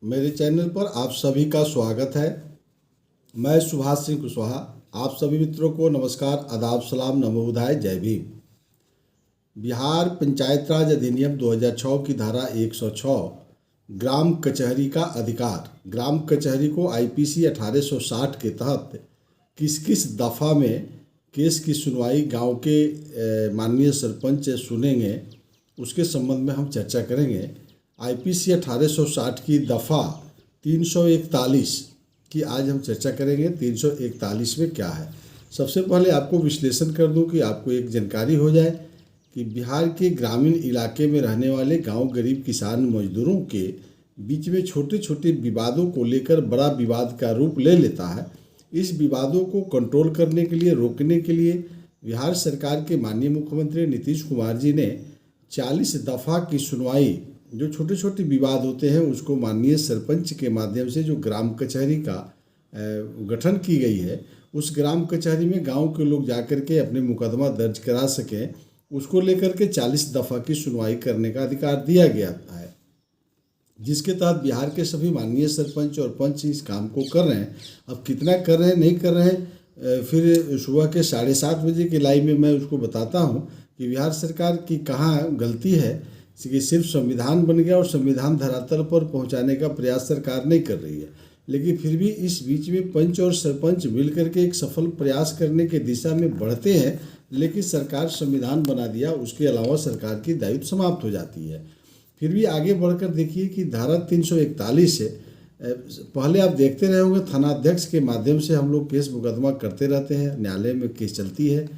मेरे चैनल पर आप सभी का स्वागत है। मैं सुभाष सिंह कुशवाहा आप सभी मित्रों को नमस्कार, आदाब, सलाम, नमो बुधाय, जय भीम। बिहार पंचायत राज अधिनियम 2006 की धारा 106 ग्राम कचहरी का अधिकार, ग्राम कचहरी को आईपीसी 1860 के तहत किस किस दफ़ा में केस की सुनवाई गांव के माननीय सरपंच सुनेंगे, उसके संबंध में हम चर्चा करेंगे। आईपीसी 1860 की दफ़ा 341 की आज हम चर्चा करेंगे। 341 में क्या है, सबसे पहले आपको विश्लेषण कर दूं कि आपको एक जानकारी हो जाए कि बिहार के ग्रामीण इलाके में रहने वाले गांव गरीब किसान मजदूरों के बीच में छोटे छोटे विवादों को लेकर बड़ा विवाद का रूप ले लेता है। इस विवादों को कंट्रोल करने के लिए, रोकने के लिए बिहार सरकार के माननीय मुख्यमंत्री नीतीश कुमार जी ने 40 दफ़ा की सुनवाई, जो छोटे छोटे विवाद होते हैं उसको माननीय सरपंच के माध्यम से जो ग्राम कचहरी का गठन की गई है, उस ग्राम कचहरी में गांव के लोग जाकर के अपने मुकदमा दर्ज करा सकें, उसको लेकर के 40 दफ़ा की सुनवाई करने का अधिकार दिया गया है, जिसके तहत बिहार के सभी माननीय सरपंच और पंच इस काम को कर रहे हैं। अब कितना कर रहे हैं, नहीं कर रहे हैं, फिर सुबह के 7:30 बजे के लाइव में मैं उसको बताता हूँ कि बिहार सरकार की कहाँ गलती है कि सिर्फ संविधान बन गया और संविधान धरातल पर पहुंचाने का प्रयास सरकार नहीं कर रही है। लेकिन फिर भी इस बीच में पंच और सरपंच मिलकर के एक सफल प्रयास करने के दिशा में बढ़ते हैं, लेकिन सरकार संविधान बना दिया, उसके अलावा सरकार की दायित्व समाप्त हो जाती है। फिर भी आगे बढ़कर देखिए कि धारा 341 से पहले आप देखते रहे होंगे, थानाध्यक्ष के माध्यम से हम लोग केस मुकदमा करते रहते हैं, न्यायालय में केस चलती है,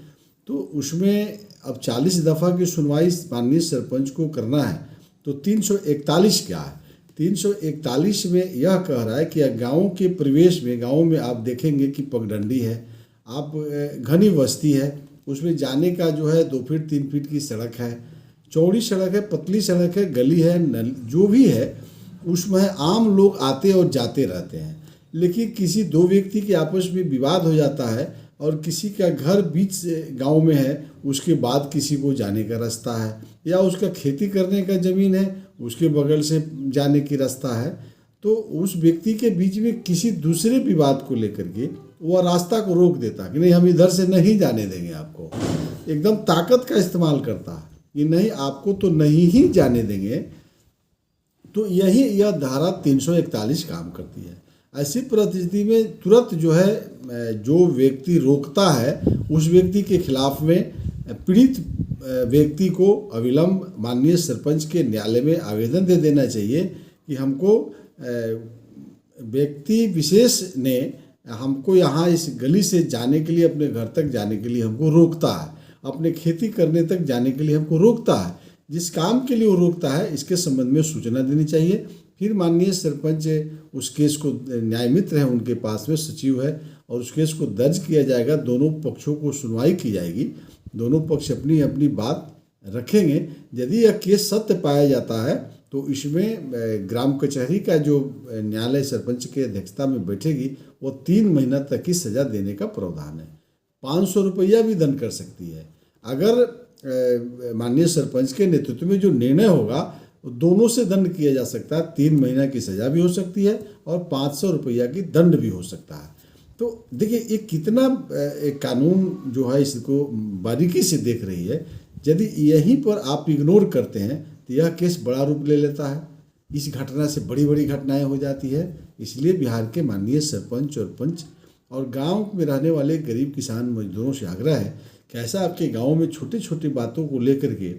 तो उसमें अब 40 दफ़ा की सुनवाई माननीय सरपंच को करना है। तो 341 क्या है, 341 में यह कह रहा है कि गाँव के परिवेश में, गाँव में आप देखेंगे कि पगडंडी है, आप घनी बस्ती है, उसमें जाने का जो है 2 फीट 3 फीट की सड़क है, चौड़ी सड़क है, पतली सड़क है, गली है, नल जो भी है, उसमें आम लोग आते और जाते रहते हैं। लेकिन किसी दो व्यक्ति के आपस में विवाद हो जाता है और किसी का घर बीच से गांव में है, उसके बाद किसी को जाने का रास्ता है, या उसका खेती करने का ज़मीन है, उसके बगल से जाने की रास्ता है, तो उस व्यक्ति के बीच में किसी दूसरे विवाद को लेकर के वह रास्ता को रोक देता कि नहीं, हम इधर से नहीं जाने देंगे आपको। एकदम ताकत का इस्तेमाल करता है कि नहीं, आपको तो नहीं ही जाने देंगे। तो यह धारा 341 काम करती है। ऐसी परिस्थिति में तुरंत जो है, जो व्यक्ति रोकता है उस व्यक्ति के खिलाफ में पीड़ित व्यक्ति को अविलंब माननीय सरपंच के न्यायालय में आवेदन दे देना चाहिए कि हमको व्यक्ति विशेष ने हमको यहाँ इस गली से जाने के लिए, अपने घर तक जाने के लिए हमको रोकता है, अपने खेती करने तक जाने के लिए हमको रोकता है। जिस काम के लिए वो रोकता है, इसके संबंध में सूचना देनी चाहिए। फिर माननीय सरपंच उस केस को, न्याय मित्र हैं उनके पास में, सचिव है, और उस केस को दर्ज किया जाएगा। दोनों पक्षों को सुनवाई की जाएगी, दोनों पक्ष अपनी अपनी बात रखेंगे। यदि यह केस सत्य पाया जाता है तो इसमें ग्राम कचहरी का जो न्यायालय सरपंच की अध्यक्षता में बैठेगी, वो 3 महीना तक की सज़ा देने का प्रावधान है। 500 रुपया भी दंड कर सकती है। अगर माननीय सरपंच के नेतृत्व में जो निर्णय होगा, दोनों से दंड किया जा सकता है। 3 महीना की सज़ा भी हो सकती है और 500 रुपया की दंड भी हो सकता है। तो देखिए, एक कितना एक कानून जो है इसको बारीकी से देख रही है। यदि यहीं पर आप इग्नोर करते हैं तो यह केस बड़ा रूप ले लेता है। इस घटना से बड़ी बड़ी घटनाएं हो जाती है। इसलिए बिहार के माननीय सरपंच और पंच और गांव में रहने वाले गरीब किसान मजदूरों से आग्रह है कि ऐसा आपके गांव में छोटी छोटी बातों को लेकर के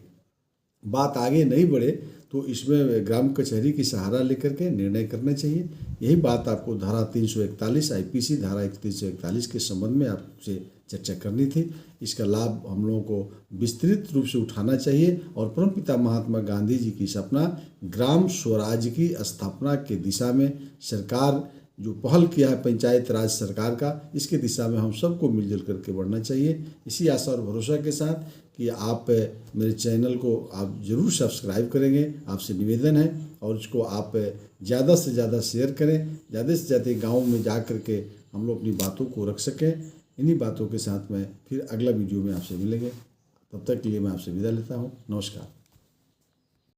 बात आगे नहीं बढ़े, तो इसमें ग्राम कचहरी की सहारा लेकर के निर्णय करना चाहिए। यही बात आपको धारा 341 आईपीसी धारा 341 के संबंध में आपसे चर्चा करनी थी। इसका लाभ हम लोगों को विस्तृत रूप से उठाना चाहिए और परमपिता महात्मा गांधी जी की सपना ग्राम स्वराज की स्थापना के दिशा में सरकार जो पहल किया है पंचायत राज सरकार का, इसके दिशा में हम सबको मिलजुल करके बढ़ना चाहिए। इसी आशा और भरोसा के साथ कि आप मेरे चैनल को आप ज़रूर सब्सक्राइब करेंगे, आपसे निवेदन है, और उसको आप ज़्यादा से ज़्यादा शेयर करें, ज़्यादा से ज़्यादा गाँव में जा कर के हम लोग अपनी बातों को रख सकें। इन्हीं बातों के साथ में फिर अगला वीडियो में आपसे मिलेंगे। तब तक के लिए मैं आपसे विदा लेता हूँ। नमस्कार।